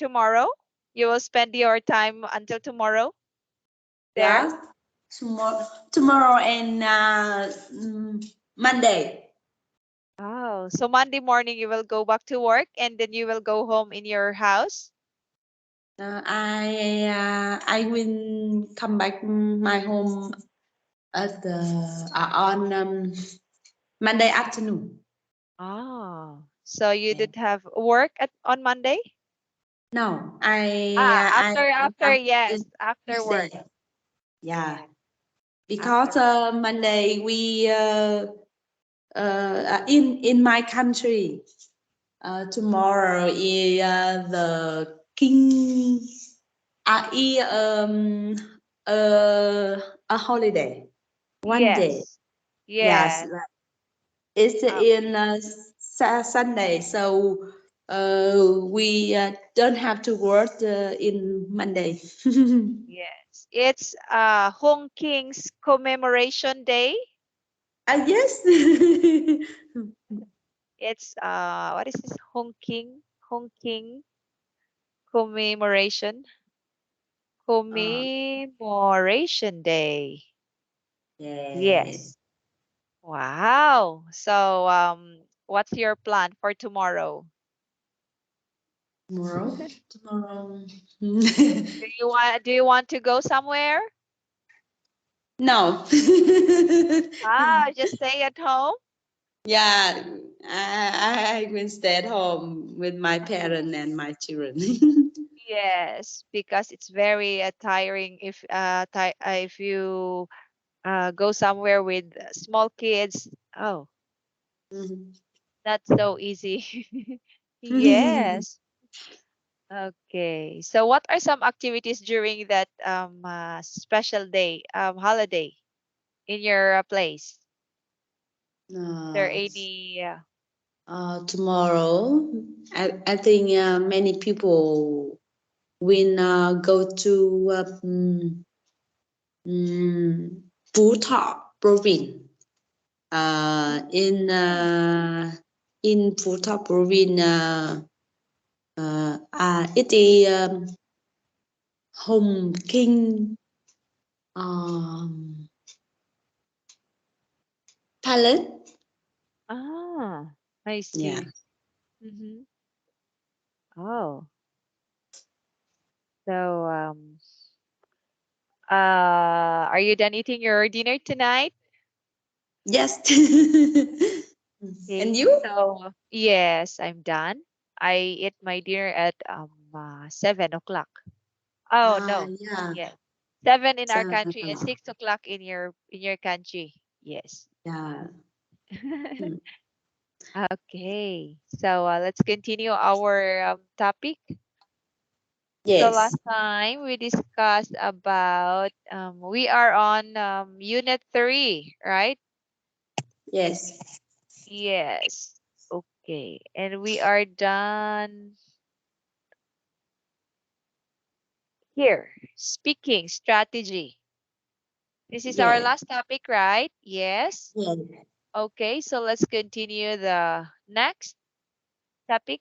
tomorrow? You will spend your time until tomorrow there? Yeah, tomorrow and Monday. Oh, so Monday morning you will go back to work and then you will go home in your house? I will come back my home at on Monday afternoon. Oh, so you Yeah. did have work on Monday? No, After, I'm yes, in after work. Tuesday. Yeah, because After work. Monday we in my country tomorrow is the king uh, a holiday one day. Yes, Yes, yes. it's Uh, in Sunday, so we don't have to work in Monday. yes. It's Hong King's commemoration day. Yes. It's what is this? Hong King commemoration uh, commemoration day. yes. Yes. Wow. So what's your plan for tomorrow? Tomorrow. Tomorrow. Do you want to go somewhere? No. Just stay at home? Yeah, I will stay at home with my parents and my children. Yes, because it's very tiring if you go somewhere with small kids. Oh, Mhm. not so easy. Yes. Okay. So what are some activities during that special day, holiday in your place? There Uh, any tomorrow, I think many people will go to Phú Thọ province. In Phú Thọ province, it is Home King um, Palace. I Yeah. see. Mm-hmm. Oh, so are you done eating your dinner tonight? Yes. And Okay. you? So yes, I'm done. I ate my dinner at 7 o'clock. Oh no. Yeah. Yes. 7 in our 7 country and o'clock. 6 o'clock in your country. Yes. Yeah. Mm. Okay. So let's continue our topic. So Yes. last time we discussed about we are on unit 3, right? Yes. Yes. Okay. And we are done here. Speaking strategy. This is our Yes. last topic, right? Yes. Yes. Okay, so let's continue the next topic.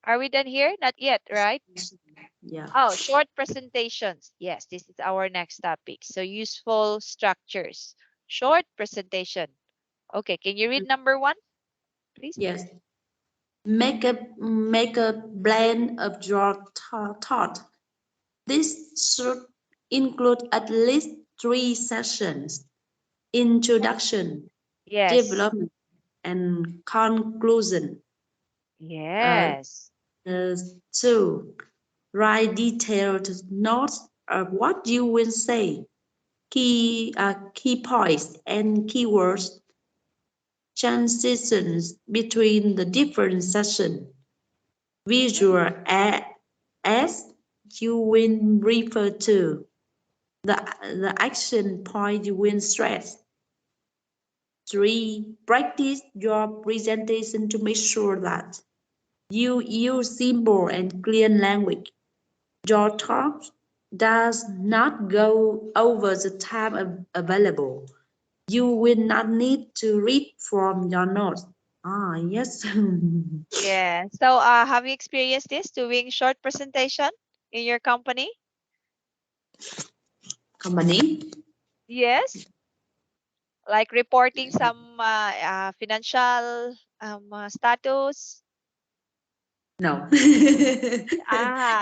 Are we done here? Not yet, right? Yeah. Oh, short presentations. Yes, this is our next topic. So useful structures. Short presentation. Okay, can you read number 1, please? Yes. Make a blend of your thought. This should include at least 3 sessions: introduction, Yes. development, and conclusion. Uh, Yes. uh, 2. Write detailed notes of what you will say, key points and keywords, transitions between the different sessions, Mm-hmm. visual as you will refer to, the, the action point you will stress. 3. Practice your presentation to make sure that you use simple and clear language. Your talk does not go over the time available. You will not need to read from your notes. Ah, yes. Yeah. So, have you experienced this doing short presentation in your company? Company? Yes. Like reporting some financial status. No.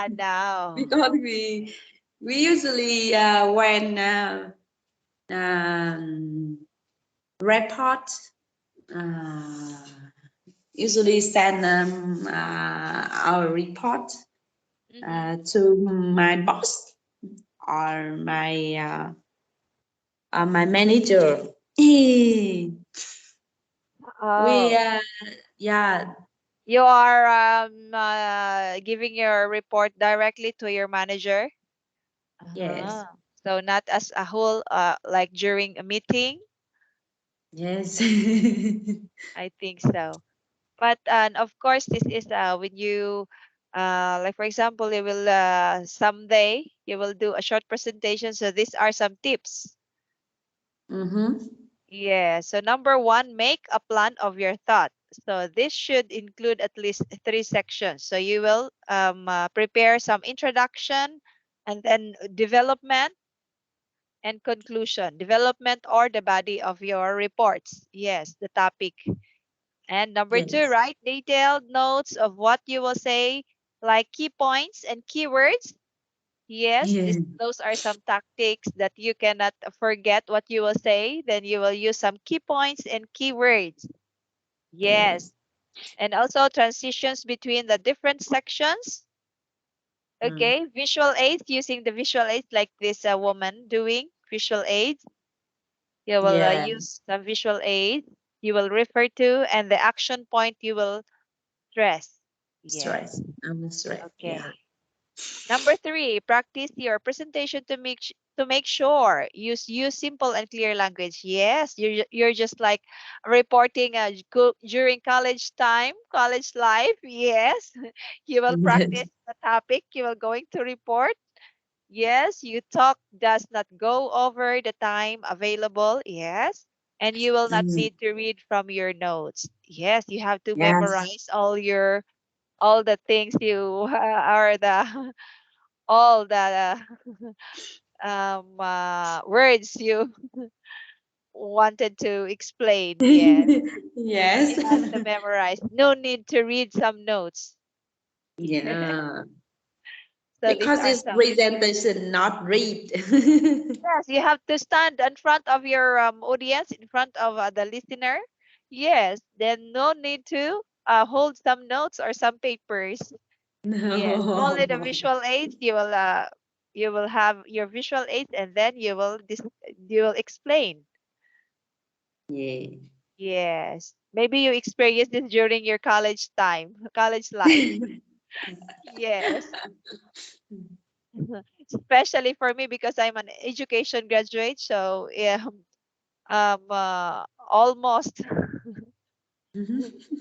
No. Because we usually when um, report uh, usually send our report Mm-hmm. to my boss or my manager. we Oh, yeah, you are giving your report directly to your manager. yes, Uh-huh. So not as a whole, like during a meeting. yes. I think so. But and of course, this is when you, like for example, you will someday you will do a short presentation. So these are some tips. Mm-hmm. Yeah. So number one, make a plan of your thought. So this should include at least three sections. So you will prepare some introduction, and then development and conclusion. Development or the body of your reports. Yes, the topic. And number two, Yes, write detailed notes of what you will say, like key points and keywords. Yes, yes, those are some tactics that you cannot forget what you will say. Then you will use some key points and keywords. Yes. yes. And also transitions between the different sections. Mm. Okay. Visual aids, using the visual aids like this woman doing visual aids. You will Yeah, use some visual aids you will refer to, and the action point you will stress. stress. Yes. I'm stressed. Yeah. Okay. Number three, practice your presentation to make sure use simple and clear language. Yes, you're just like reporting during college time, college life. Yes, you will Yes. practice the topic you are going to report. Yes, you talk does not go over the time available. Yes, and you will not Mm. need to read from your notes. Yes, you have to Yes. memorize all the things you are the all the words you wanted to explain. Yes, Yes. you have to memorize. No need to read some notes. Yeah. So these Because are it's some. presentation, not read. Yes, you have to stand in front of your audience, in front of the listener. Yes, then no need to hold some notes or some papers. Yes, only the No. visual aids you will have your visual aids, and then you will explain. Yeah. Yes. Maybe you experienced this during your college time, college life. Yes. Especially for me because I'm an education graduate, so yeah, almost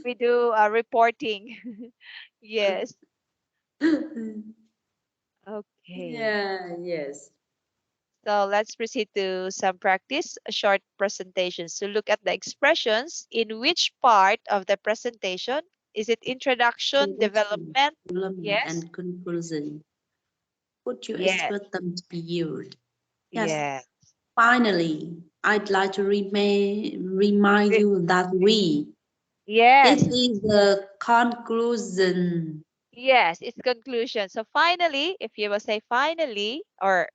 we do reporting. Yes. Okay. Yeah, yes. So let's proceed to some practice, a short presentation. So look at the expressions. In which part of the presentation is it introduction, Introduction, development? development, Yes. and conclusion. Would you Yes. expect them to be used? Yes. Yes. Finally, I'd like to remind Re- you that this Yes. is the conclusion. Yes. It's conclusion. So finally, if you will say finally or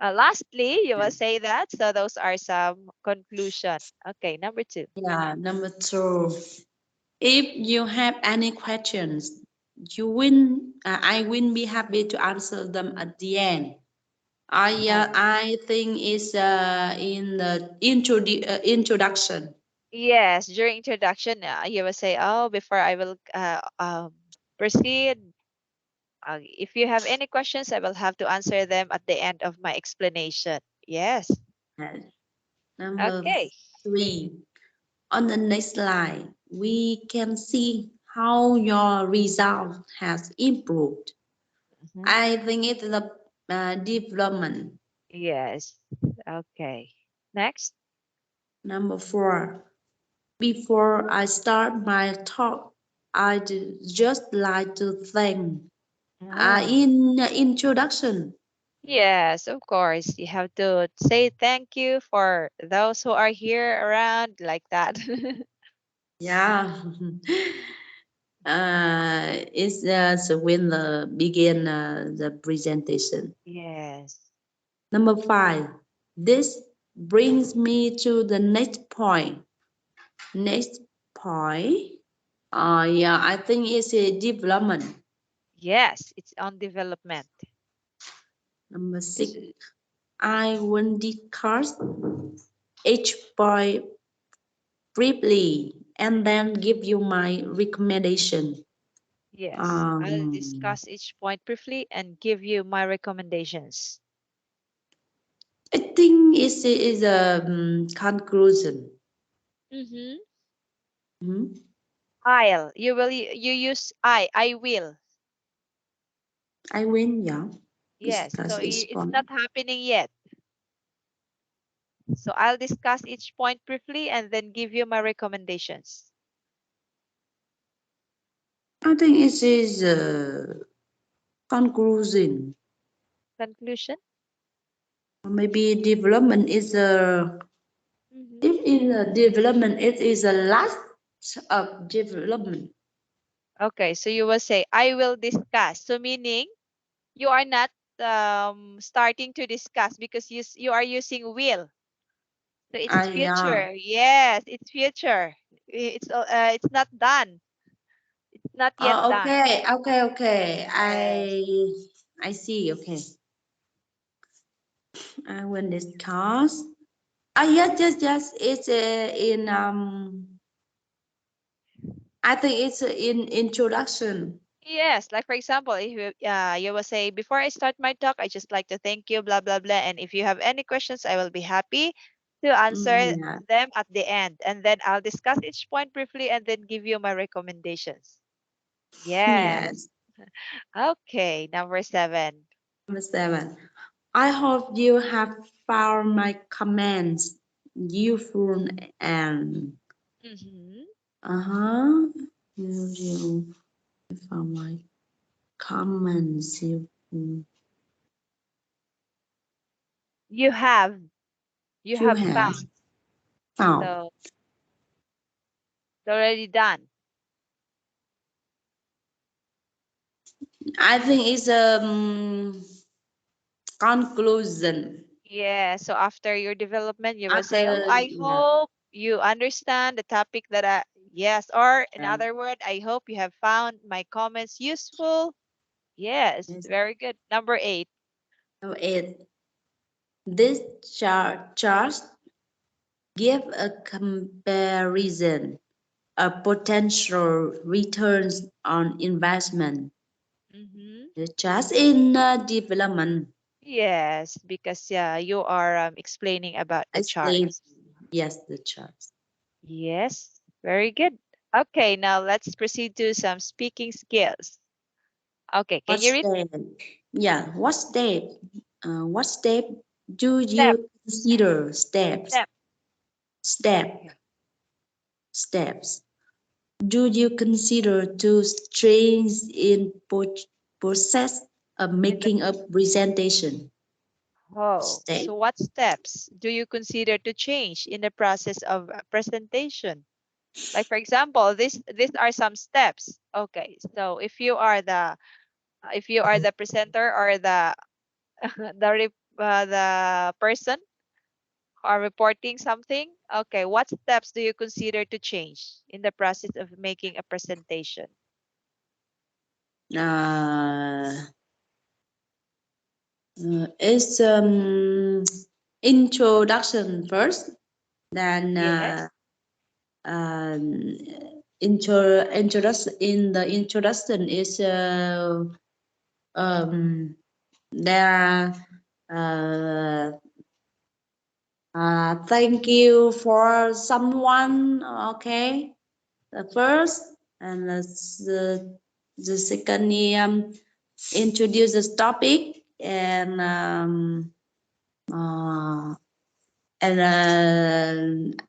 lastly, you will say that. So those are some conclusion. Okay. Number two. Yeah, number two. If you have any questions, I will be happy to answer them at the end. Oh. I think it's in the introduction. Yes, during introduction, you will say, "Oh, before I will proceed, if you have any questions, I will have to answer them at the end of my explanation." Yes. Yes. Number Okay. three. On the next slide, we can see how your result has improved. Mhm. I think it's the development. Yes. Okay. Next. Number four. Before I start my talk, I'd just like to thank Oh. in introduction. Yes, of course. You have to say thank you for those who are here around like that. Yeah. It's so when the begin the presentation. Yes. Number five. This brings me to the next point. Next point. Yeah, I think it's a development. Yes, it's on development. Number Is six. I will discuss each point briefly and then give you my recommendation. yes, I'll Um, discuss each point briefly and give you my recommendations. I think is a conclusion. Mm-hmm. Mhm. You use I will. I win, yeah. Yes, so Discuss each it's point. not happening yet. So I'll discuss each point briefly and then give you my recommendations. I think it is conclusion. Conclusion? Maybe development is a Mm-hmm. if in a development it is a last of development. Okay, so you will say I will discuss. So meaning you are not starting to discuss because you are using will. So it's Yeah. future. Yes, it's future. It's not done. It's not yet done. Okay. Yes. I see. Okay, I will discuss. Yes. It's in I think it's in introduction. Yes, like for example, if you will say before I start my talk, I just like to thank you, blah blah blah, and if you have any questions, I will be happy to answer Yeah. them at the end, and then I'll discuss each point briefly and then give you my recommendations. Yes. Yes. Okay, number seven. Number seven. I hope you have found my comments useful and Mm-hmm. uh-huh. You found my comments useful. You have you You have have found. found. So it's already done. I think it's conclusion. Yeah, so after your development, you will say, "Oh, After I yeah, hope you understand the topic that I," yes, or in yeah, other word, "I hope you have found my comments useful." Yes, yes. very good. Number eight. So this chart give a comparison of potential returns on investment. Mm-hmm. The chart in development Yes, because yeah, you are explaining about the explain charts. yes the chart. Yes, very good. Okay, now let's proceed to some speaking skills. Okay, can What you read? step? Yeah, what step do Step, you consider steps? step. Step Okay. steps. Do you consider to change in process of In the making a presentation? Oh, Step. so what steps do you consider to change in the process of presentation? Like for example, these are some steps. Okay, so if you are the presenter or the the person who are reporting something, okay, what steps do you consider to change in the process of making a presentation? Uh, it's introduction first, then Yes. um, introduction in the introduction is um, there thank you for someone. Okay, the first and the second introduce the topic uh, and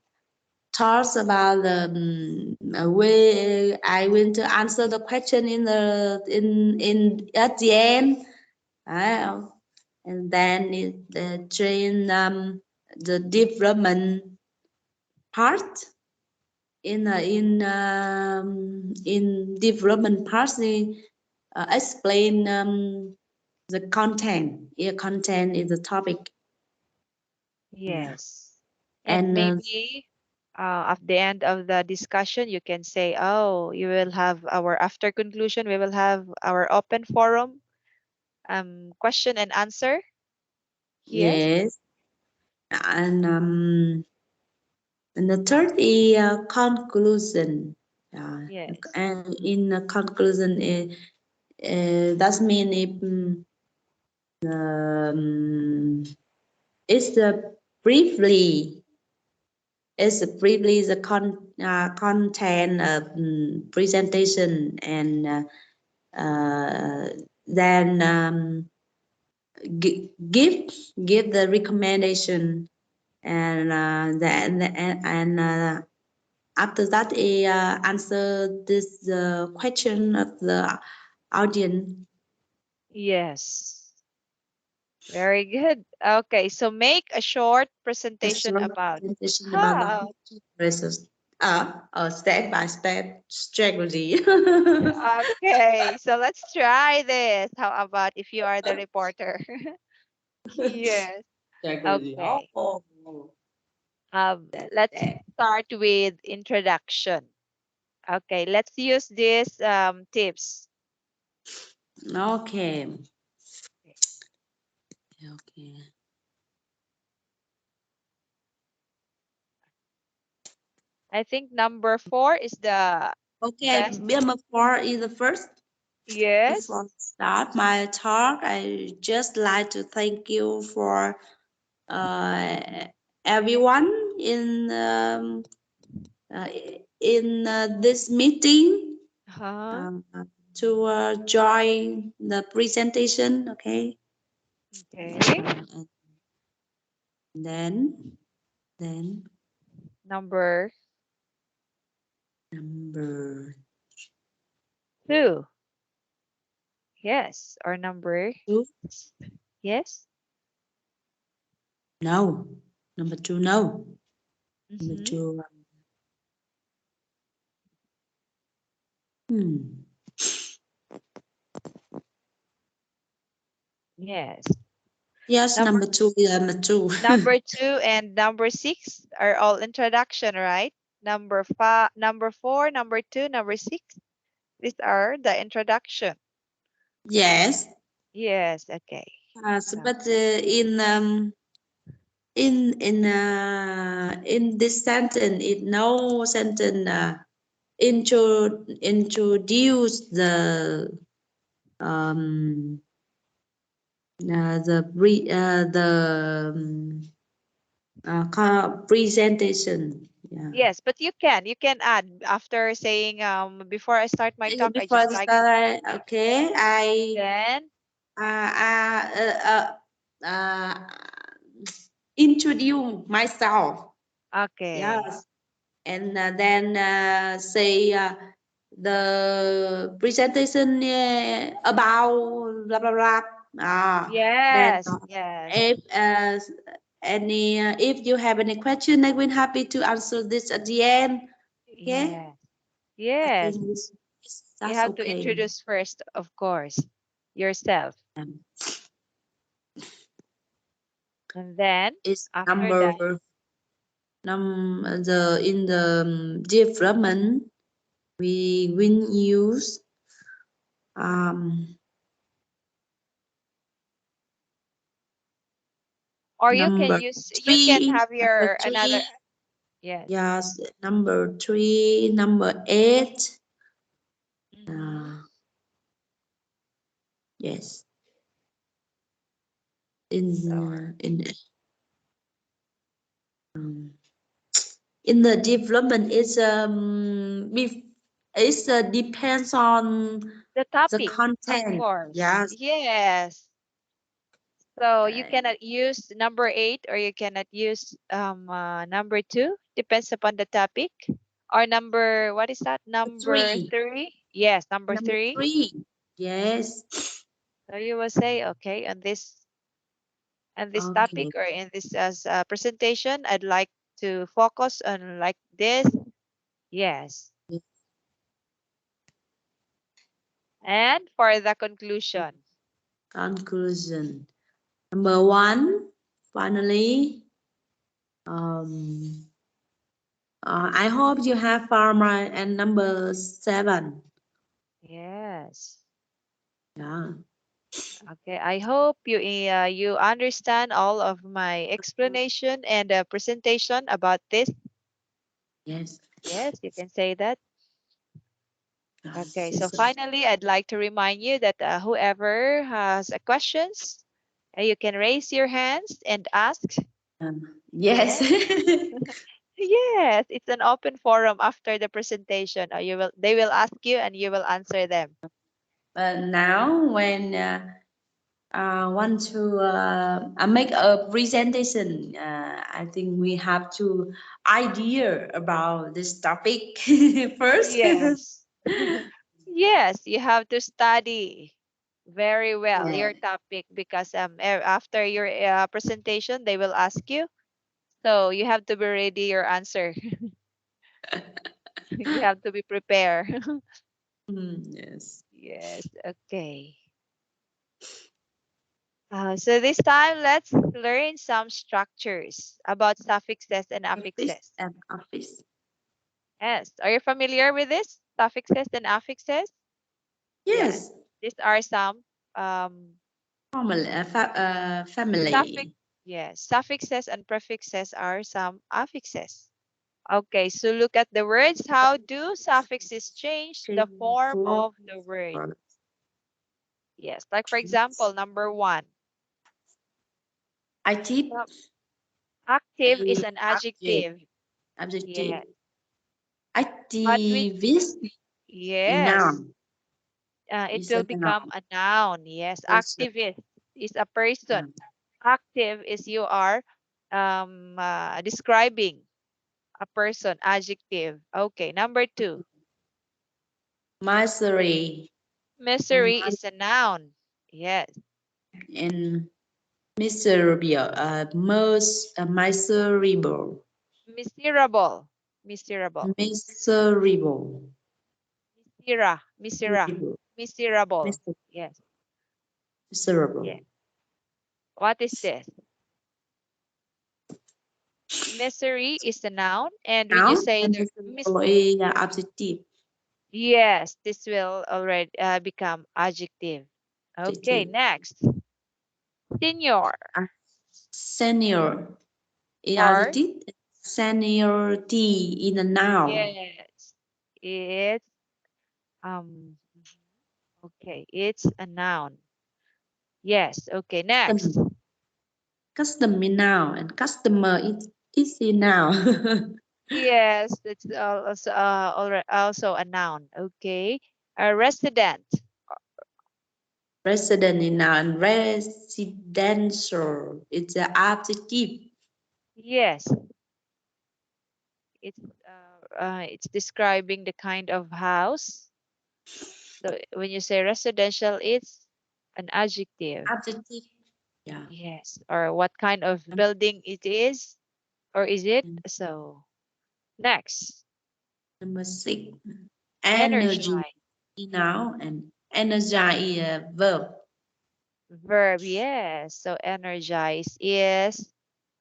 thoughts about the way I will to answer the question in the in at the end. Uh, and then the train the development part in development part they explain the content. Yeah, content is the topic. Yeah, Yes. And and maybe at the end of the discussion, you can say, oh, you will have our, after conclusion, we will have our open forum question and answer. Yes. yes, and and the third is conclusion. Yes. And in the conclusion, that means if um, it's briefly briefly the content of presentation and then give give the recommendation and then and after that he answer this question of the audience. Yes. Very good. Okay, so make a short Yes, presentation short about presentation about the how. HaNTT process. Step by step strategy. Okay, so let's try this. How about if you are the reporter? Yes. Strategy. Okay. Oh, Let's that. start with introduction. Okay, let's use these tips. Okay. Okay. I think number 4 is the Okay. best. Number four is the first. Before I Yes. start my talk, I just like to thank you for uh, everyone uh, in this meeting Huh? um, to join the presentation. Okay. Okay. And then then Number number 2. Yes. Or number two. yes. No. Number two. No. Number Mm-hmm. two. Hmm. Yes. Yes, Number number two. Yeah, number two. number 2 and number 6 are all introduction, right? Number 4, number 2, number 6. These are the introduction. Yes. Yes, okay. Yes, So, but in this sentence, it no sentence introduce um the presentation. Yeah. yes, but you can add after saying before I start my talk, I Before just the like to start, okay, I then uh, uh, uh, uh, uh, introduce myself. okay. Yes, and then say the presentation about blah blah blah. Then Yes, yes. if any if you have any question, I will happy to answer this at the end. Okay, Yes. I Yes. think You that's have to okay. introduce first, of course, yourself. Um, And then it's after number that, the in the development we will use um, or number you can three, have number your another, three, yes. yes, number three, number eight, Mm-hmm. uh, yes, So, um, in the development, it's depends on the the topic, of content. course. Yes, Yes. So you Okay. cannot use number 8 or you cannot use number 2. Depends upon the topic. Or number, what is that? Number Three. 3? Yes, number Number 3. three. Yes. So you will say, okay, on this topic Okay. or in this as a presentation, I'd like to focus on like this. Yes. And for the conclusion. Conclusion. Number one, finally, um, I hope you have found my and number seven. Yes. Yeah. Okay. I hope you understand all of my explanation and presentation about this. Yes. Yes, you can say that. Okay. So Yes. finally, I'd like to remind you that whoever has questions, you can raise your hands and ask. Yes. Yes. Yes, it's an open forum after the presentation. They will ask you and you will answer them. But now when want to make a presentation, I think we have to idea about this topic first. Yes. Yes, you have to study very well Yeah. your topic because after your presentation they will ask you. So you have to be ready your answer. You have to be prepared. Yes. Yes, okay. So this time let's learn some structures about suffixes and Office affixes. and office. Yes. Are you familiar with this? Suffixes and affixes? Yes. Yes. These are some um, Family. suffix. Family. Yes. Suffixes and prefixes are some affixes. Okay. So look at the words. How do suffixes change the form For of the word? Yes. Like for example, number 1. I tip Now, active is a an object. adjective. Adjective. Yes. But when Activist a yes, noun. it Is will a become noun. a noun. Yes. Person. Activist is a person. Active is you are describing a person, adjective. Okay, number 2. Misery. Misery is a noun. Yes. And miserable. Most miserable. Miserable. Miserable. Miserable. Misera. Miserable. Miserable. Yes. Yeah. Miserable. What is this? Misery is a noun. And when you Noun say and the miserable is adjective. yes, this will already become adjective. Okay, Adjective. next. Senior Uh, Senior is or adjective. Seniority in a noun. yes, it's okay, it's a noun. Yes, okay, next. Custom. Custom in noun and customer is a noun. Yes, it's also a noun. Okay. A resident. Resident in noun. Residential. It's an adjective. Yes, it's describing the kind of house. So when you say residential, it's an adjective. Adjective. Yeah. Yes, or what kind of And building it is, or is it? So next, number six. energy. Energy in noun and energize is a verb. Verb, yes. So energize is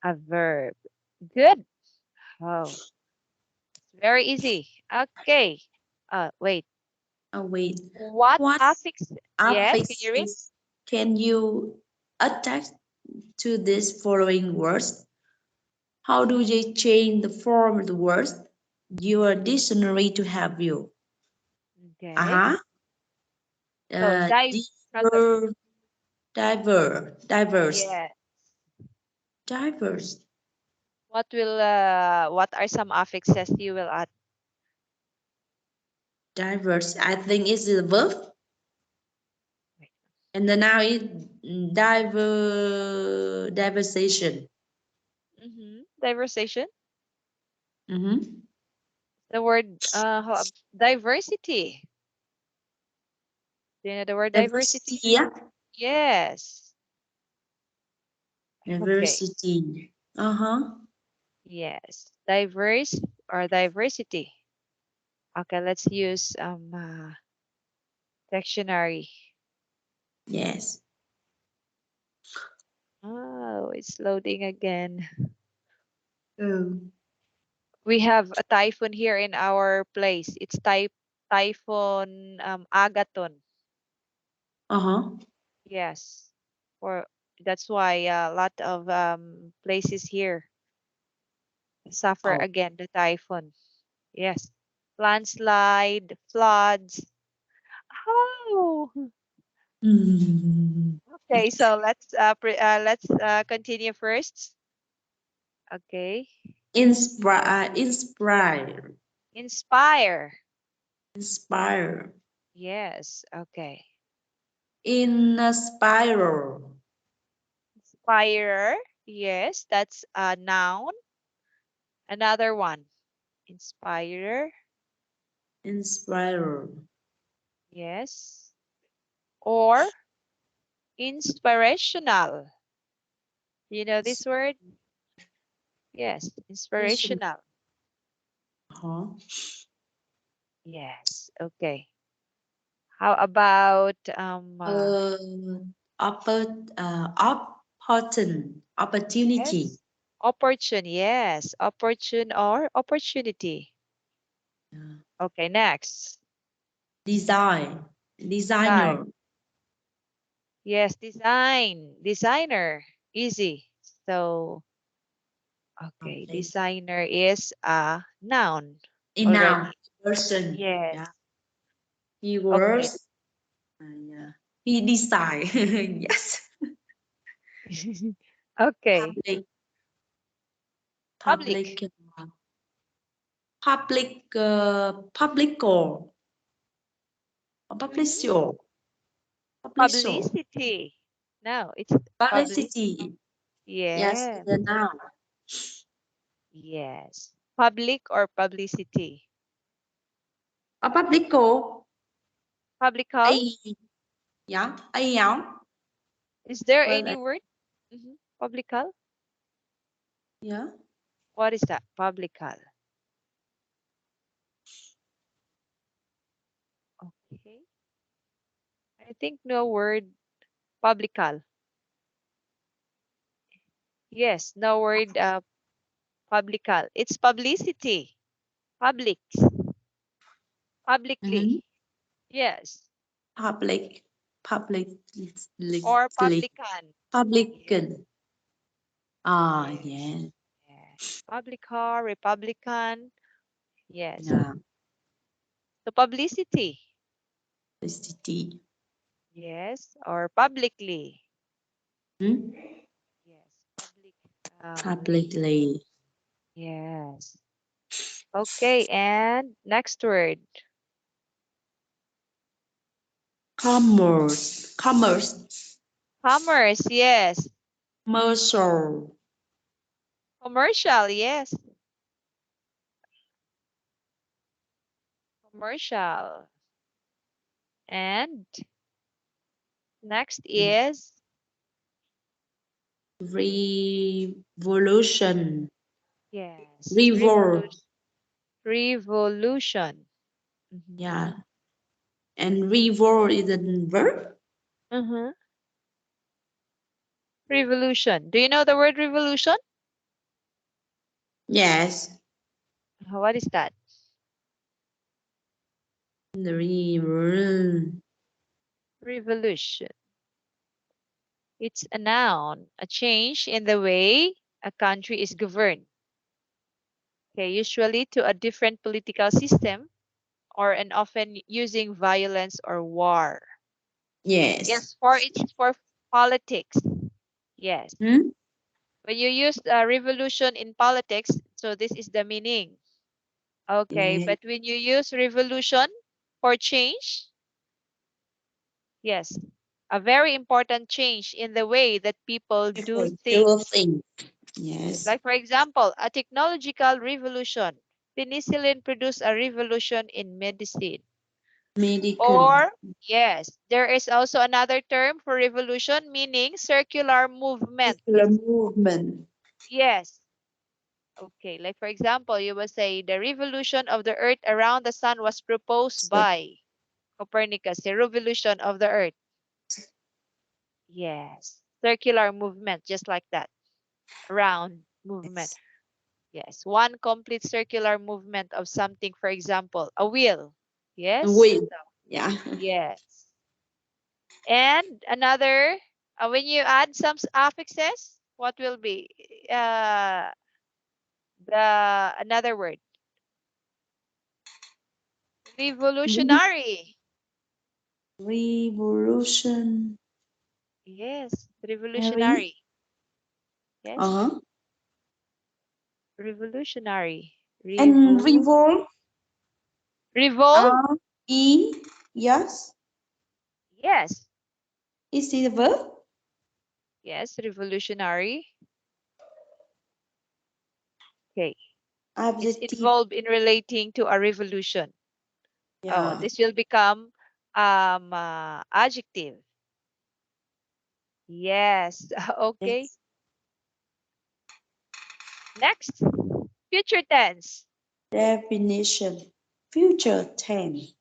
a verb. Good. Oh, it's very easy. Okay. Wait. Oh, wait. What What affix? Yes, can you read? affixes can you attach to these following words? How do they change the form of the words? Your dictionary to help you. Okay. Uh-huh. So dive. Diver, diverse, Yeah. diverse, What are some affixes you will add? diverse. I think it's the verb, Wait. and then now it Diversation. Diversation. Mm-hmm. The word diversity. Do you know the word Diversity, diversity? yeah. Yes. Okay. Diversity. Uh-huh. Yes. Diverse or diversity. Okay, let's use dictionary. Yes. Oh, it's loading again. Oh. We have a typhoon here in our place. It's typhoon Agaton. Uh-huh. Yes. Or that's why a lot of places here suffer Oh. again the typhoon. Yes. Landslide, floods. Oh. Mm. Okay, so let's continue first. Okay. Inspire. Inspire. Inspire. Inspire. Yes. Okay. Inspire. Inspire. Yes, that's a noun. Another one. Inspire. Inspire. Yes. Or inspirational. You know this word? Yes, Inspiration. inspirational. Uh-huh. Yes. Okay. How about Uh, Opportunity. yes, opportune. Yes, opportune or opportunity. Uh, Okay, next. Design. Design. Designer. Yes, design. Designer. Easy. So, okay, Public. designer is a noun Noun. already. Person. Yes. Yeah. He Okay. works. Yeah. He design. Yes. Okay. Public. Public. Public. Public. Mhm. Publisher. Publisher. Publicity. No, it's public. Publicity. Yes, Yes. the noun. Yes. Public or publicity. A publico. Publical. A, yeah. A noun. Is there Well, any word? Publical. yeah. What is that? Publical. Okay. I think no word. Publical. Yes, no word. Publical. It's publicity. Public. Publicly. Mm-hmm. Yes. Public. Or Publicly. publican. Yes. Publican. Ah, Yes. yeah. Yes. Publicar, Republican. Yes. Yeah. So publicity. Publicity. Yes. Or publicly. Hmm? Yes. Public. Publicly. Yes. Okay. And next word. Commerce. Commerce. Commerce. Yes. Commercial. Commercial. Yes. Commercial. And next is Revolution. yes. Revol. Revolution. Revolution. Mhm. Yeah. And revol is a verb? Mhm. Revolution. Do you know the word revolution? Yes. What is that? The revol. Revolution. It's a noun, a change in the way a country is governed. Okay, usually to a different political system or and often using violence or war. Yes. Yes, for it's for politics. Yes. Hmm? When you use revolution in politics, so this is the meaning. Okay, Yeah. but when you use revolution for change, yes. A very important change in the way that people do People do things. things. Yes. Like, for example, a technological revolution. Penicillin produced a revolution in medicine. Medical. Or, yes, there is also another term for revolution meaning circular movement. Circular movement. Yes. Okay, like for example, you will say the revolution of the earth around the sun was proposed So, by Copernicus, the revolution of the earth. Yes, circular movement, just like that. Round movement. yes. Yes, one complete circular movement of something, for example, a wheel. Yes, Wheel. Yeah. yes. And another, when you add some affixes, what will be the another word? Revolutionary. Revolutionary. Yes, revolutionary. Yes, Uh-huh. revolutionary. And revolt. Revolve. R E. Yes. Yes, Is it a verb? yes, revolutionary. Okay, it's Adjective. involved in relating to a revolution. Oh, Yeah. this will become adjective. Yes. Okay. Yes. Next, future tense. Definition. Future tense.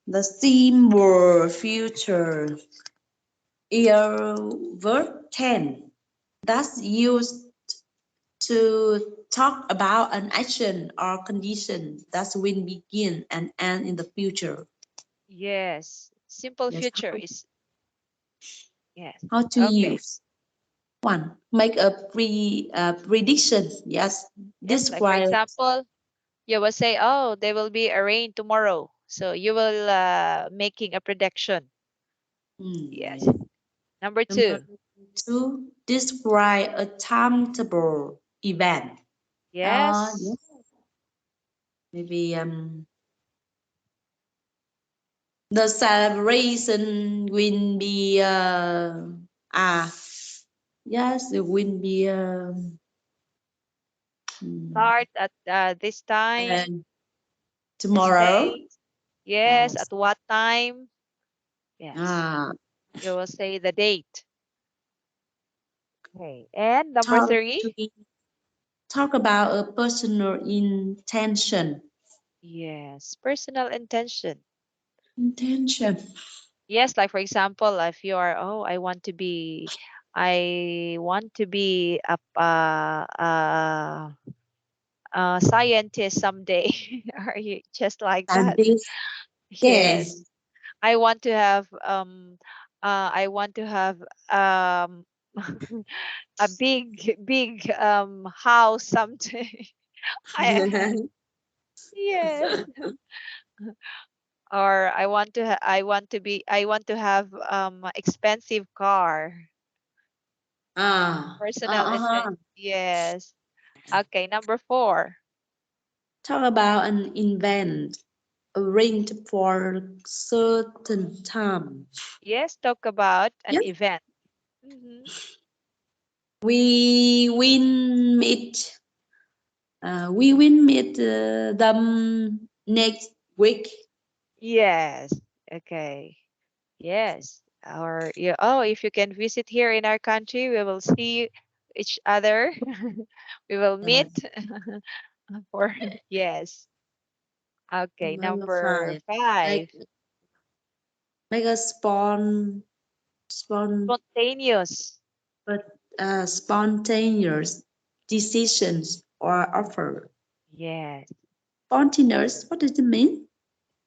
The symbol future is verb tense that's used to talk about an action or condition that will begin and end in the future. Yes. Simple Yes, future is yes. how to Okay. use. One, make a prediction. Yes, Yes, like for describe. example, you will say, "Oh, there will be a rain tomorrow." So you will making a prediction. Yes. Yeah. Number Number 2. two, describe a timetable event. Yes. Yes, maybe the celebration will be ah yes, it will be mm, Start at this uh, time, this tomorrow. day. Yes, Yes. at what time? Yes. Ah, You will say the date. Okay. And number talk 3. to me. Talk about a personal intention. Yes, personal intention. Intention. Yes, like for example, if you are, oh, I want to be a scientist someday. Are you just like And that? this Yes, case. I want to have I want to have um a big house someday. I yes. Or I want to have expensive car. Personal Uh-huh. yes. Okay, number 4. Talk about an event arranged for certain time. Yes, talk about an Yes, event. Hmm. we will meet. We will meet them next week. Yes. Okay. Yes. Or yeah, oh, if you can visit here in our country, we will see each other. We will meet Yes. for yes. Okay, Number number five. Make 5. make a spon Spontaneous. but spontaneous decisions or offer. Yes. Spontaneous. What does it mean?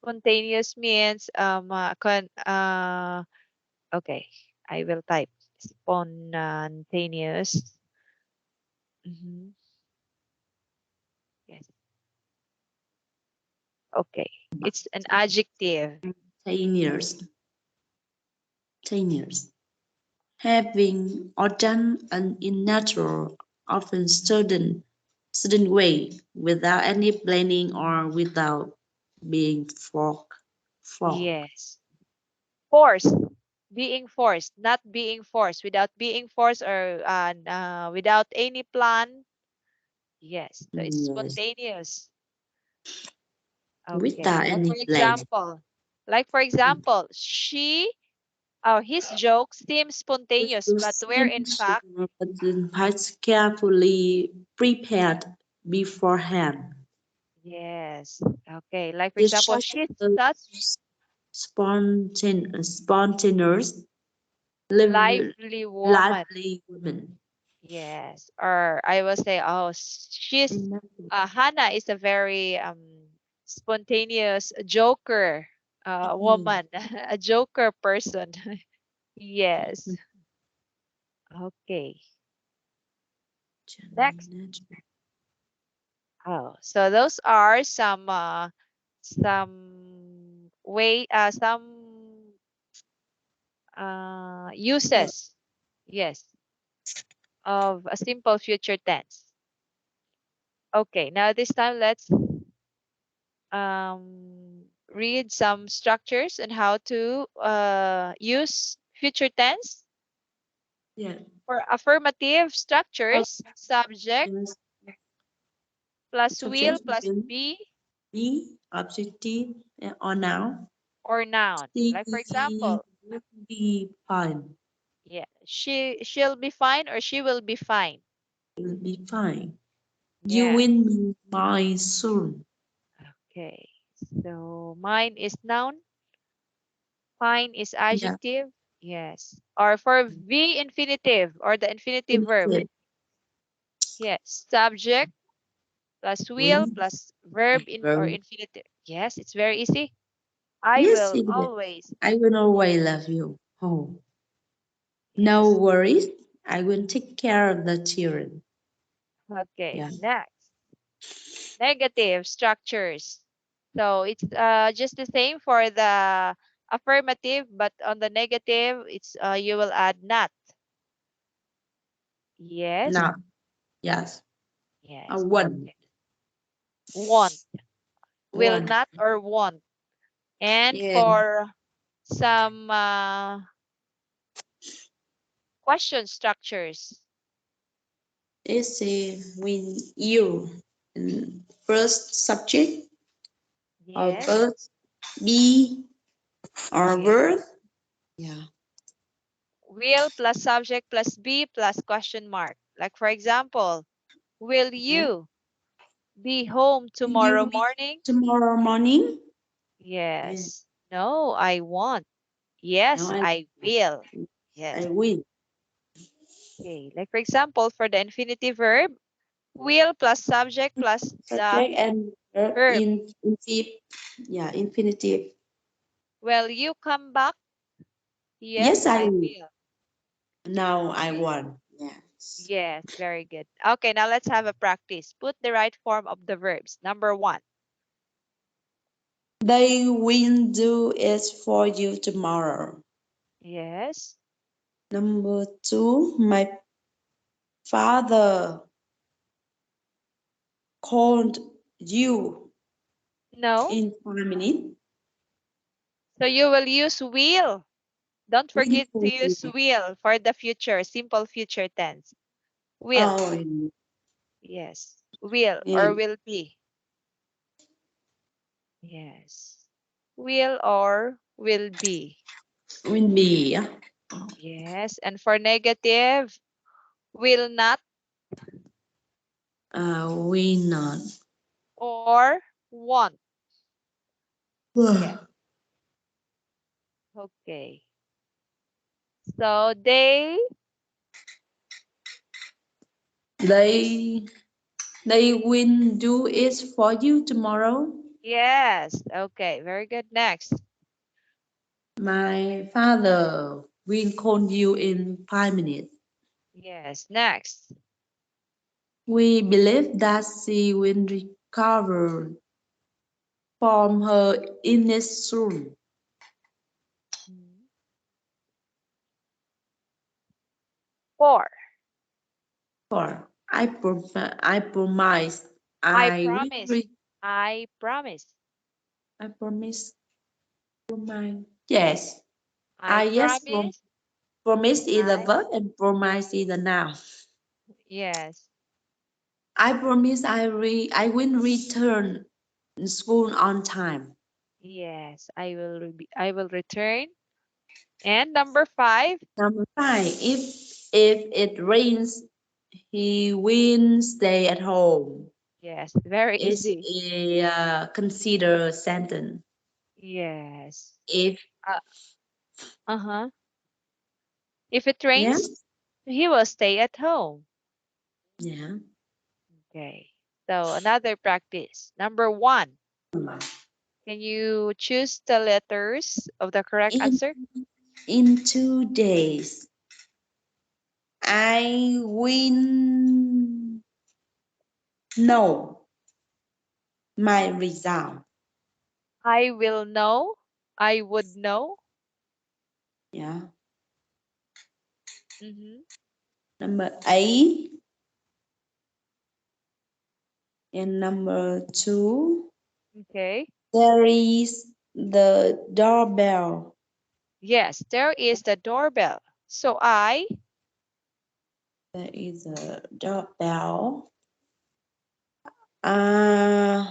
Spontaneous means okay, I will type spontaneous. Mhm. Yes. Okay. It's an adjective. Spontaneous. Spontaneous. Having or done an in natural, often sudden way, without any planning or without being forced. Yes. Force. being forced, not being forced, without being forced or without any plan. Yes, so it's Yes. spontaneous. Okay, Without like any for plan. example, she or his joke seems spontaneous, but where in fact, But carefully prepared beforehand. yes. Okay, like for It's example, such she's a such spontaneous, live, lively woman. lively woman. Yes, or I will say, oh, she's Hannah is a very spontaneous joker Mm. woman, a joker person. Yes. Okay. Next. Oh, so those are some uses, yes, of a simple future tense. Okay, now this time let's read some structures and how to use future tense. Yeah. For affirmative Oh, structures, subject yes. plus will Subject plus will be be objective or noun. or noun. Like for She example, will be fine. yeah, she'll be fine or she will be fine. Will be fine. You Yeah. will be my soon. Okay. So mine is noun, fine is Yeah. adjective. Yes. Or for V infinitive or the infinitive verb. Infinitive. Yes. Subject plus will Will. plus verb in or Verb. infinitive. Yes, it's very easy. I Yes, will it will. always. I will always love you. Oh, no Yes. worries. I will take care of the children. Okay. Yeah. Next. Negative structures. So it's just the same for the affirmative, but on the negative, it's you will add not. Yes. Now, yes. I Yes. want. Okay. Want. Will Want. not or want. And Yeah. for some question structures. It's a when you first subject or Yes. verb be or Yes. verb. Yeah. Will plus subject plus be plus question mark. Like for example, will Yeah. you be home Will you tomorrow be morning? tomorrow morning? Yeah. Yes. No, I won't. No, Yes, I will. I Yes. will. Okay. Like for example, for the infinitive verb, will plus subject plus the Subject and verb verb. in infinitive. Yeah, infinitive. Will you come back? Yes, Yes, I I will. will. Now I Okay. want. Yes. Yes, very good. Okay, now let's have a practice. Put the right form of the verbs. Number one. They will do it for you tomorrow. Yes. Number two, my father called you No. in 5 minutes. So you will use will. Don't Will forget to call you. use will for the future, simple future tense. Will. Oh, Yes. Will yeah. or will be. Yes. Will or will be. Will be. Yes. And for negative, will not We not. or won't. Yes. Okay. So They they will do it for you tomorrow. yes. Okay. Very good. Next. My father will call you in 5 minutes. Yes. Next. We believe that she will recover from her illness soon. Mhm. Four. For I promise I I will promise. I promise. I promise to my yes. I Yes, promise. promise is the I verb and promise is the noun. yes. I promise I will return school on time. Yes, I will return. And number 5. Number five, if it rains, he will stay at home. Yes, very It's easy. a consider sentence. Yes. If Uh, uh-huh. If it yeah, rains, he will stay at home. yeah. Okay. So another practice. Number 1. Can you choose the letters of the correct In answer? in 2 days, I will know my result. I will know. I would know. Yeah. Mm-hmm. Number eight and number two. Okay. There is the doorbell. Yes, there is the doorbell. So There is a doorbell. Uh,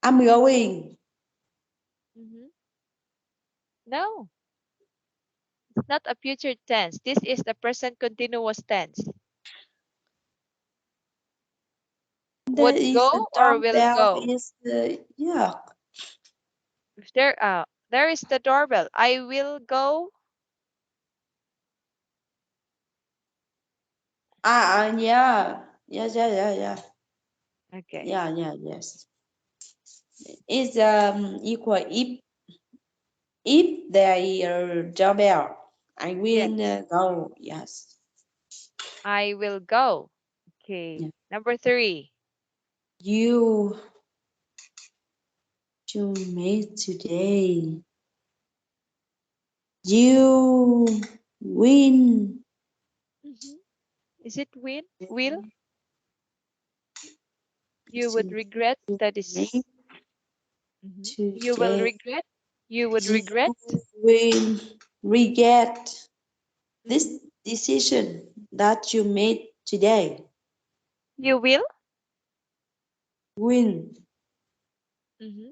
I'm going. mhm. No, it's not a future tense. This is the present continuous tense. There Would is the go or will doorbell. go? Is the yeah. If there is the doorbell. I will go. Yeah. Yes, yeah, yeah, yeah. Okay. Yeah, yeah, yes. It's equal if there is a doorbell, I Yes, will go. Yes. I will go. Okay. Yeah. Number 3. You to me today. You win Mm-hmm. Is it will? You would to regret. That me is. Mhm. You will today. regret. You would You regret. will regret this Hmm. decision that you made today. You will. Win Hmm.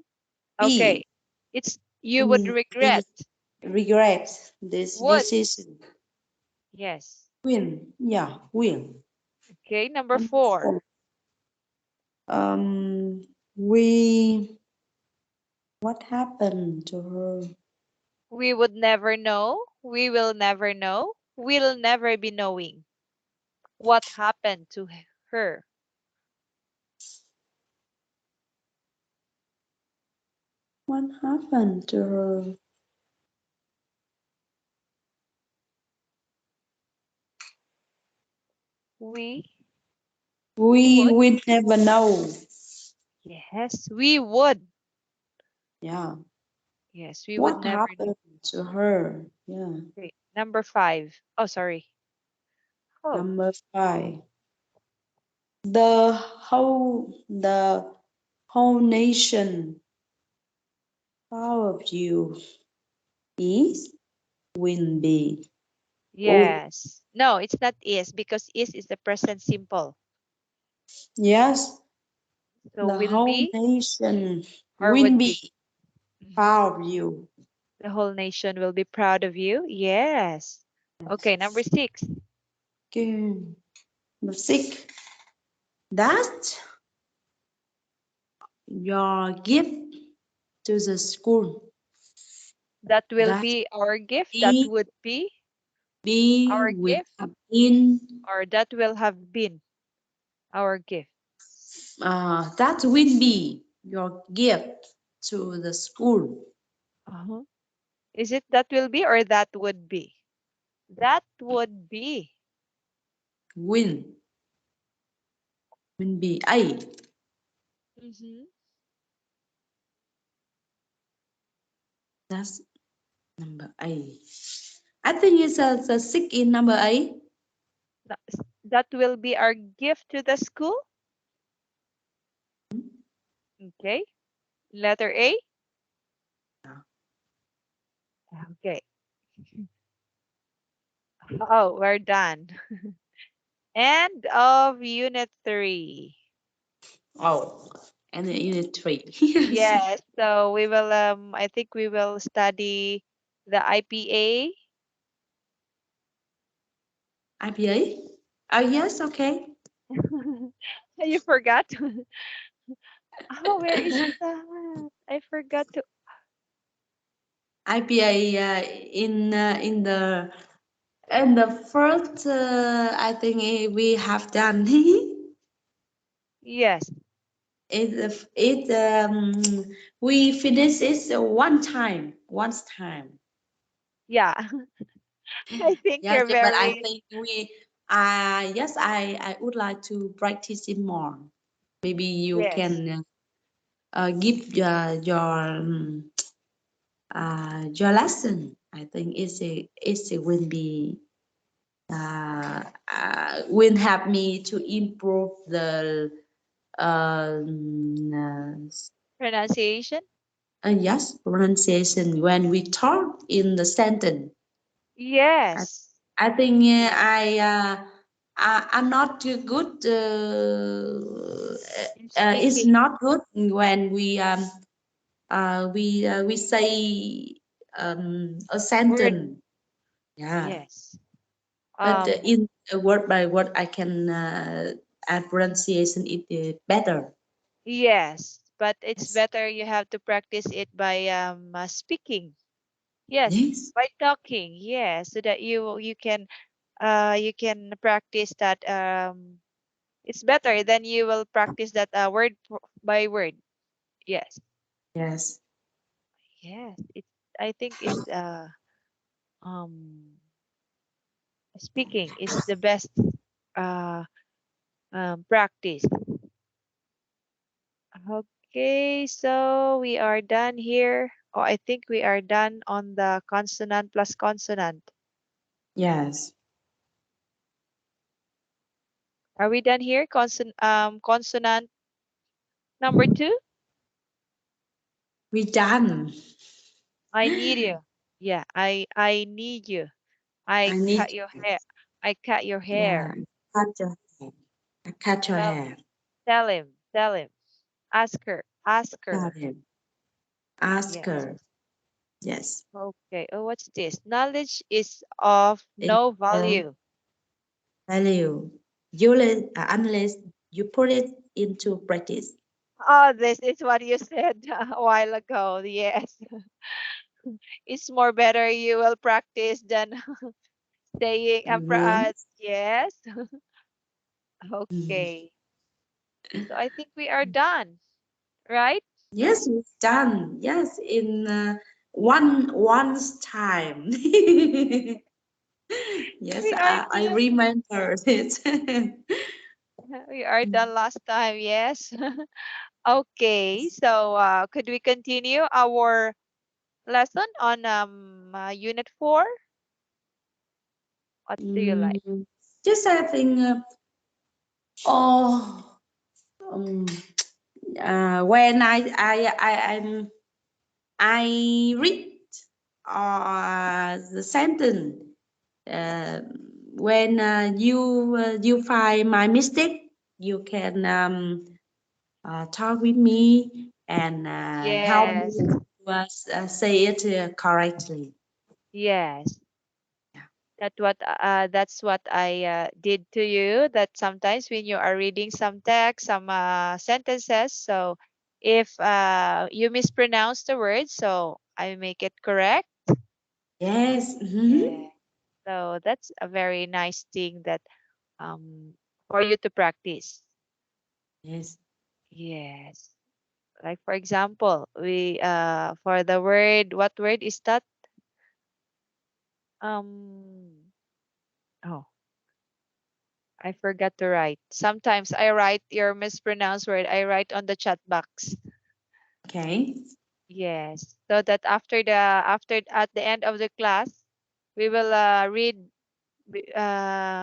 Okay. be It's you would win regret. this regret this Would. decision. Yes. Win, yeah, win. Okay. Number Number 4. four. Um, we what happened to her? We would never know. We will never know. We'll never be knowing what happened to her. What happened to her? We We would. will never know. Yes, we would. Yeah. Yes, we would What never know. happened to her? Yeah. Okay. Number 5. Oh, sorry. Oh, Number five. The whole nation proud of you is will be. Oh, yes. No, it's not is because is the present simple. yes. So The will whole be nation or will would be. be Mhm. proud of you. The whole nation will be proud of you. Yes. Okay, number 6. Okay. Number six. That your gift to the school. That will That be our gift. That be would be be our with gift, a in or that will have been our gift. that will be your gift to the school. Uh-huh. Is it that will be or that would be? That would be. Will will be A. Mm-hmm. That's number A. I think it's the six in number A. That will be our gift to the school. Okay. Letter A. Okay. Oh, we're done. End of unit 3. Oh, and then unit 3. Yes. Yes, so we will I think we will study the IPA. IPA? Oh, yes, okay. You forgot? Oh, where is that? I forgot to. IPA in the first, I think we have done Yes. it we finished it one time, once time. Yeah. I think Yes, you're but I very. think we, yes, I would like to practice it more. Maybe you Yes. can give your lesson. I think it will be will help me to improve the Pronunciation? yes pronunciation when we talk in the sentence. I, Yes. I think Yes. I'm not too good. In It's speaking. not good when we say a Word. sentence. Yeah, Yes. but Um, in word by word, I can add pronunciation it better. yes. But it's Yes, better you have to practice it by speaking. Yes. yes, By talking. Yes. So that you can practice that it's better than you will practice that by word. Yes. yes, Yes. It's I think it's um speaking is the best uh practice. Okay, so we are done here. Oh, I think we are done on the consonant plus consonant. yes. Are we done here? Consonant number 2. We done. I need you. Yeah, I need you. I I need cut your hair. I cut your yeah, hair. cut your hair. Cut your Tell hair. tell him. Tell him. Ask her. Ask Tell her. him. Ask Yes. her. Yes. Okay. Oh, what's this? Knowledge is of It's no uh, value. value. Unless you put it into practice. Oh, this is what you said a while ago. Yes. It's more better you will practice than saying Yes. yes. Mhm. Okay. So I think we are done, right? Yes, we've done. Yes, in once time. Yes, We are I done. remember it. We are done last time, yes. Okay. So could we continue our lesson on unit 4? What do you like? Mm, just I think. Oh, um, when I read the sentence. Uh, when you find my mistake, you can talk with me and help me Yes. to say it correctly. Yes. Yeah. That's what I did to you. That sometimes when you are reading some text, some sentences, so if you mispronounce the word, so I make it correct. Yes. Yeah. So that's a very nice thing that um for you to practice. Yes. Yes. Like for example, we for the word, what word is that? Um oh, I forgot to write. Sometimes I write your mispronounced word. I write on the chat box. Okay. Yes. So that after at the end of the class, we will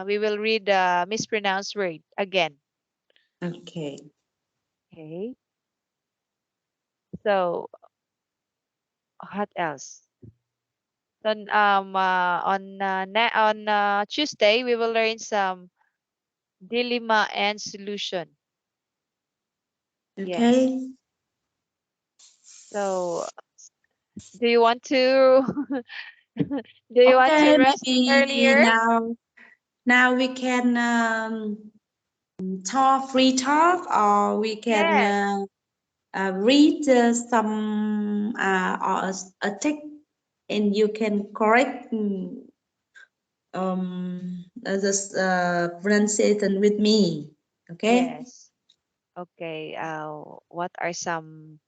we will read the mispronounced word again. Okay. Okay. So what else? Then on Tuesday we will learn some dilemma and solution. Yes. Okay. So do you want to do you want to Okay, rest maybe earlier? now we can talk free talk, or we can Yes. read some or a text, and you can correct this pronunciation with me. Okay. Yes. Okay. What are some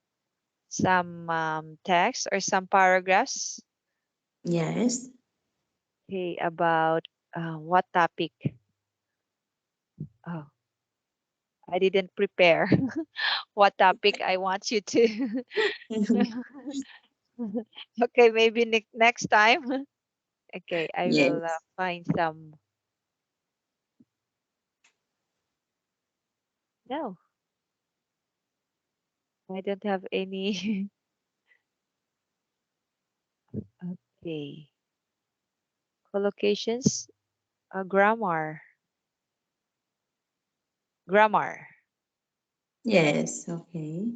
text or some paragraphs? Yes. Okay, about what topic? Oh, I didn't prepare what topic I want you to. Okay, maybe next time. Okay, I will Yes. find some. No, I don't have any. Okay, collocations, grammar, grammar, Yes. Okay.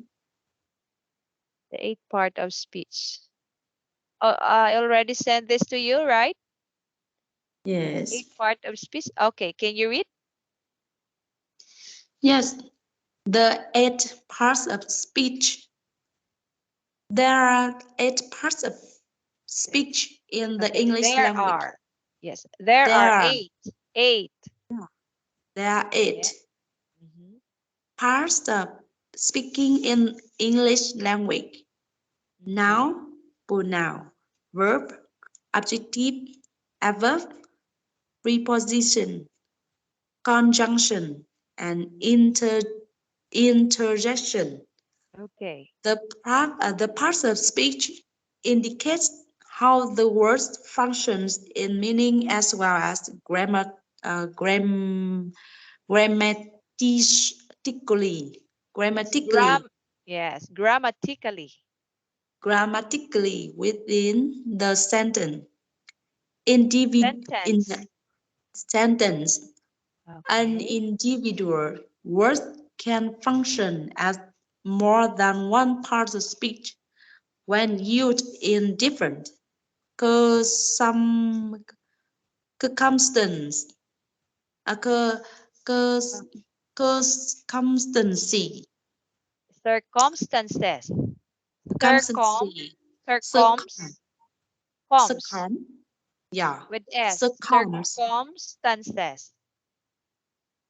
the eighth part of speech. Oh, I already sent this to you, right? Yes. Eighth part of speech. Okay, can you read? Yes. The eight parts of speech. There are eight parts of speech in the Okay, English there language. are. Yes, there are There are, eight. Eight. there are Yeah. eight Mm-hmm. parts of speaking in English language. Okay. Noun, pronoun, verb, adjective, adverb, preposition, conjunction, and interjection. Okay. The parts of speech indicates how the words functions in meaning as well as grammatically, Yes, grammatically, yes, grammatically. grammatically within the sentence. In Sentence. the sentence, an Okay. individual word can function as more than one part of speech when used in different some circumstance, a Uh, circumstancy, Circumstances. Circum, circumstancy, circum, circums, coms circum, yeah, with S. circums, Circumstances.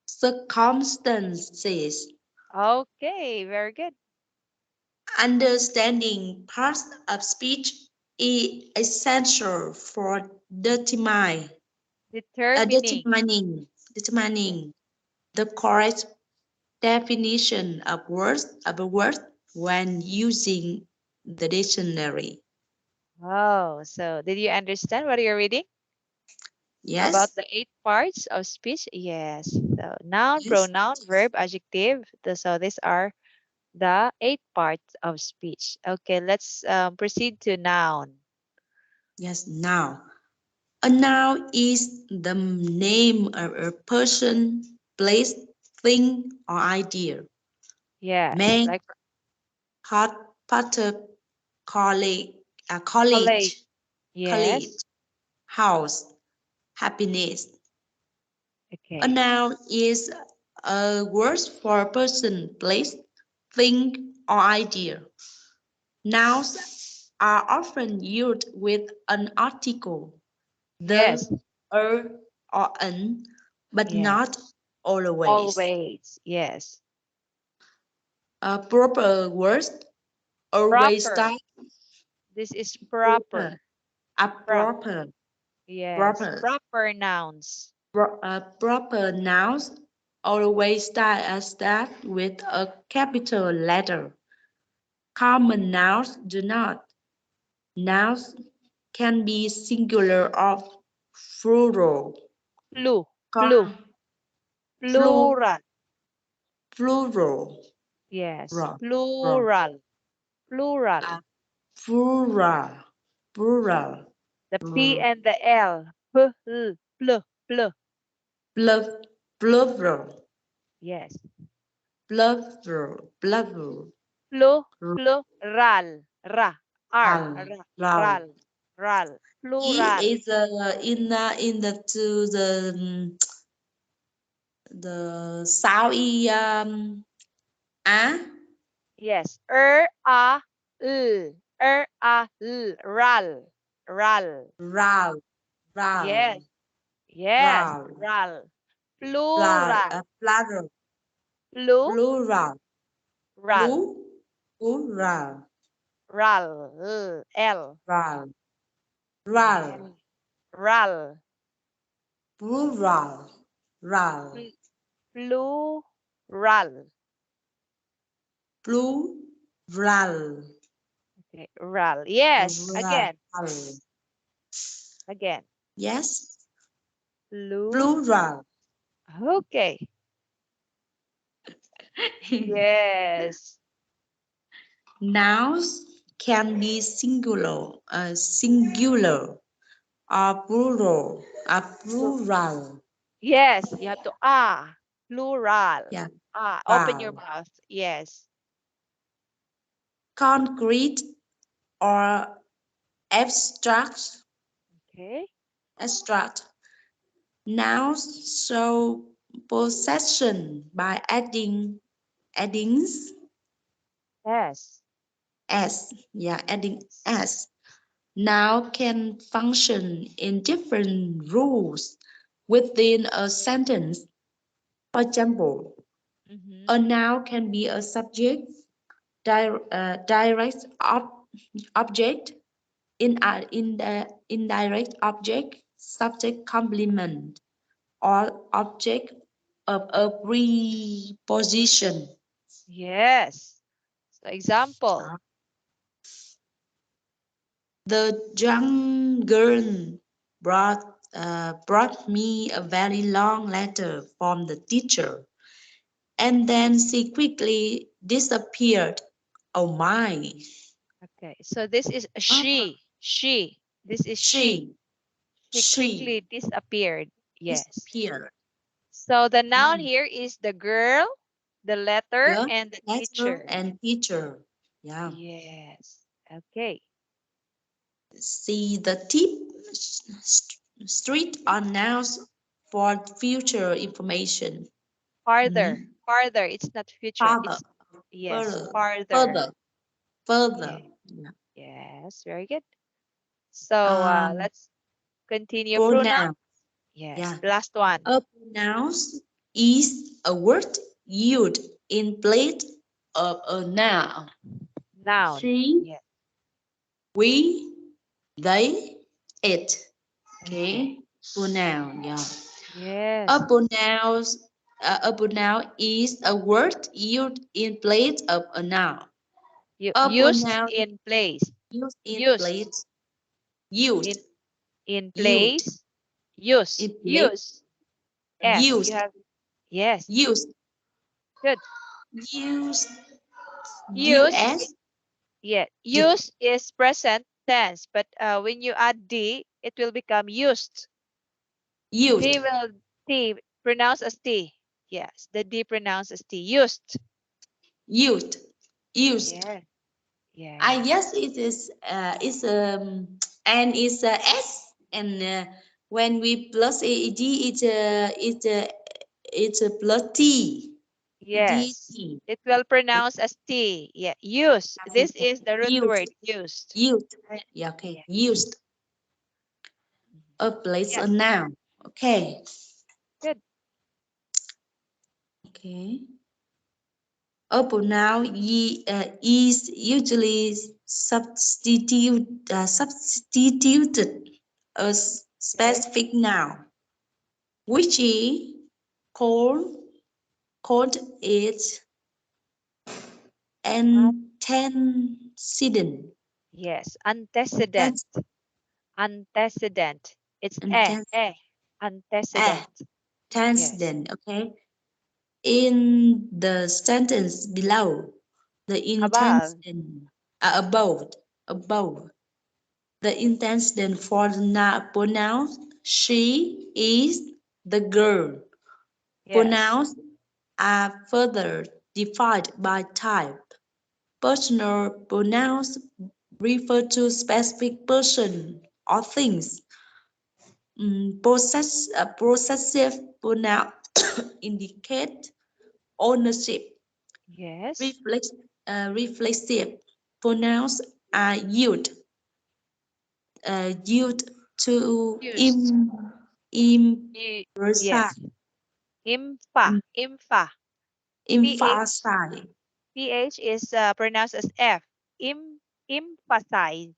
circumstances. Okay, very good. Understanding parts of speech is essential for determining, Determining. determining, Yes. determining the correct definition of a word when using the dictionary. Oh, so did you understand what you're reading? About Yes, the eight parts of speech? Yes. So noun, yes, pronoun, verb, adjective. So these are the eight parts of speech. Okay, let's proceed to noun. yes. Now, a noun is the name of a person, place, thing, or idea. Yes, Man, like hot, potter, college, college. college, college, Yes. house, happiness. A Okay. noun is a word for a person, place, thing, or idea. Nouns are often used with an article, Yes. the, er, or an, but not Yes. always. Always. Yes. A proper word always Proper. start This is proper. proper. A Prop. proper, Yes. proper, Proper nouns. proper nouns always start with a capital letter. Common nouns do not. Nouns can be singular or plural. Flu. Flu. Com, flu, Plural. plural, Yes. ra, ra, Plural. Plural. plural, plural. The P R, and the L. P, L, pl, pl. blub, blubber, Yes. blubber, blubber, Plu, plural. Ra, R, ral, ra, ral. ral, ral. E Plural. is in the to the sound e á, Yes. A, L. Ral. Ral. ral, ral, Yes. Yes. ral, Ral. Plural. plural, Plural. plural, plural, Ral. L. ral, ral, Yes. Ral. plural, ral, Pl- Plural. plural, Okay. Ral. Yes. plural. Again. Again. Yes, Plu. plural. Okay. Yes. Nouns can be singular, or plural, or Plu- plural. Yes. You have to plural. Yeah, Open your plural. mouth. Yes. Concrete or abstract. Okay. Abstract. Nouns show possession by addings Yes. s. Yeah, adding Yes. s. Noun can function in different rules within a sentence. For example, Mm-hmm. a noun can be a subject, direct object, in the indirect object, subject complement, or object of a preposition. Yes. So example. Uh, The young girl brought me a very long letter from the teacher, and then she quickly disappeared. Oh my! Okay. So this is Ah, she. She. This is she. she She she quickly disappeared. Yes. disappeared. So the noun Mm. here is the girl, the letter, Girl, and the letter, teacher. and teacher. Yeah. Yes. Okay. See the tip street on nouns for future information. Farther. Mhm. Farther. It's not future. Father, It's yes. further, Farther. further, further. Yeah. Yeah. Yes. Very good. So let's continue pronoun. Pronoun. Yes. Yeah. The last one. A pronoun is a word used in place of a noun. Noun. She, Yes. we, they, it. Okay. Okay. Pronoun. Yeah. A Yes. pronoun, a pronoun is a word used in place of a noun. You A used pronoun in place. used in Used place, used, in used, place. Use. in place, Use. S. You used, have yes. used, Good. used, Use. us, Yeah. yeah, Use is present tense, but when you add D, it will become used. used, D will T pronounce as T. Yes. The D pronounced as T. Used. used, used. Yeah. I Yes. guess it is and it's s, and when we plus aed, it's a plus t, ed Yes. t. It will pronounce as T. Yeah. Use. Okay, This is the root used, word used. used. Right. Yeah, okay, Yeah. used. Mhm. A place, a Yes. noun. Okay, Good. okay. A pronoun is usually substituted a Okay. specific noun, which is called called its Uh, antecedent. yes. Antecedent. Antes- Antecedent. It's antes- antecedent. Yes. Antecedent. Okay. In the sentence below, the Above. intention above, above. The intention for the pronouns she is the girl. Yes. Pronouns are further defined by type. Personal pronouns refer to specific person or things. Possessive pronouns indicate ownership. Yes. Reflex, Reflexive pronouns are used to Used. Y- emphasize, yes. Imfa. PH. emphasize, PH is pronounced as F. Emphasize.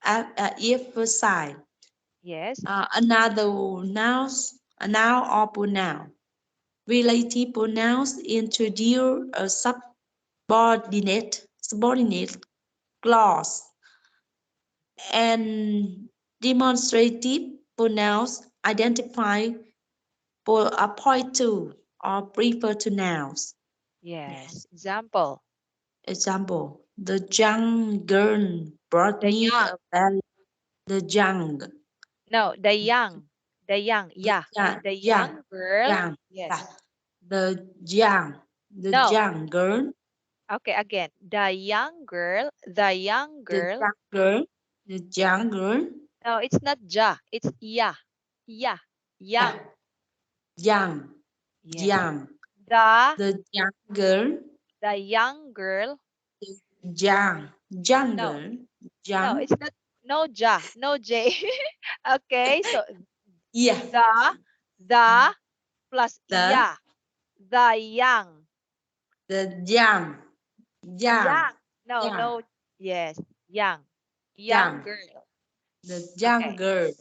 emphasize. Yes. Another a noun or pronoun. Relative pronouns introduce a subordinate clause, and demonstrative pronouns identify point to or refer to nouns. Yes. Yes. Example. Example: the young girl brought The me young. a bell. The No, the young. The young. Yeah. The young, young girl. young, yeah. Yes. The young, the No. young girl, Okay, again. The young girl. The young the girl. young girl, the young girl, No, it's not ja. It's ya. Ya. yeah, Young. young, Yes. young. The The young girl, the young girl. young, young No. girl, No, young, it's not. No ja. No J. Okay, so yeah. the the plus The ya. The young. young, young, Young. No, young, no. Yes. Young. Young young. girl. The young Okay. girl,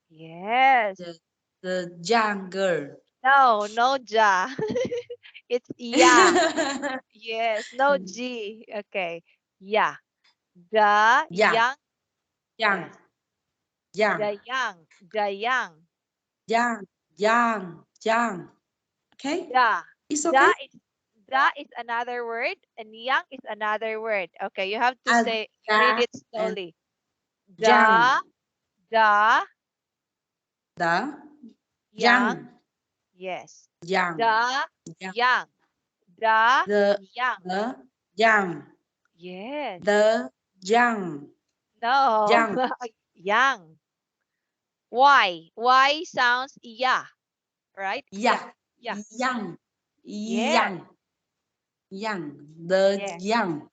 Yes. the young girl. No, no ja. It's ya. Yes. No G. Okay. Yeah. The Young, young. young, Yes. young, The young. The young. young, young, young. Okay, The. it's okay. The is another word and young is another word. Okay, you have to Uh, say read the it and slowly. young, The the young. young, Yes. young, The young, young. The the young. young, Yes. the young, No. young, Young. Y sounds yeah, right? Yeah. yeah, Yeah. young, Yes. young, young, the Yes. young,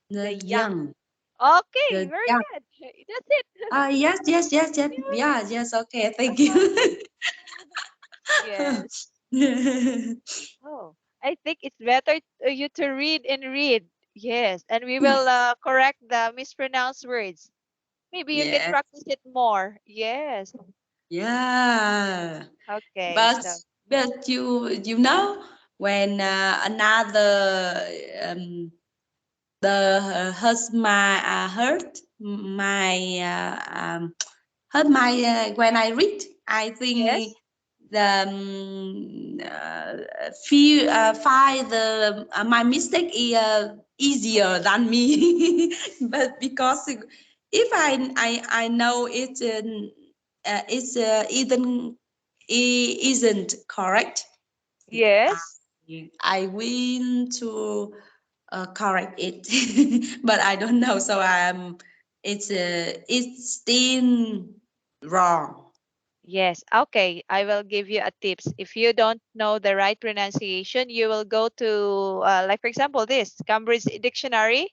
The the young. young, Okay, the very young. good. That's it. Yes, yes, yes, yes, Yeah. yeah, yes. Okay, thank you. Uh-huh. Yes. Oh, I think it's better you to read and read. Yes, and we will Yes, correct the mispronounced words. Maybe you can yes, practice it more. Yes. yeah. Okay, But so you know when another the hurt my hurt my hurt my when I read, I think yes, the feel find the my mistake is easier than me. But because if I know it's isn't correct, yes, I will to correct it. But I don't know, so it's still wrong. yes. Okay, I will give you a tips. If you don't know the right pronunciation, you will go to like for example this Cambridge Dictionary.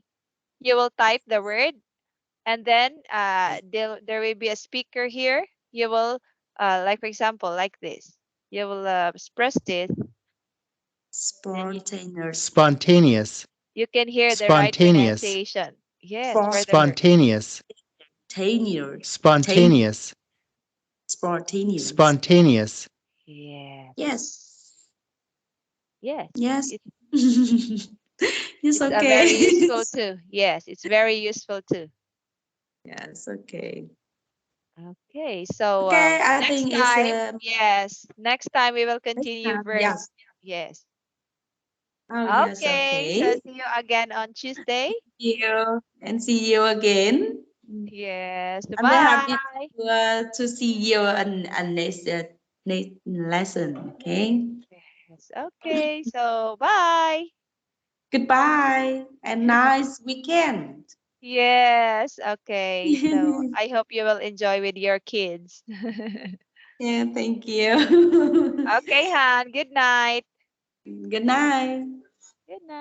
You will type the word and then there will be a speaker here. You will like for example like this. You will press this, then Spontaneous, you can hear the right Spontaneous, pronunciation. Yes, for for the word. spontaneous, spontaneous, spontaneous, spontaneous. spontaneous. Yes. Yes, Yes. yes. It's It's it's a very okay. useful too. Yes, it's very useful too. Yes, okay. Okay, so Okay, I next think it's time, yes, next time we will next continue time. verbs. Yes. Yes. Oh, yes, Okay, okay. so see you again on Tuesday. See you and see you again. Yes. I'm very happy Bye. to see you on next lesson. Okay. Yes. Okay. So bye. Goodbye and nice weekend. Yes. Okay. So I hope you will enjoy with your kids. Yeah, thank you. Okay, Han. Good night. Good night. Good night.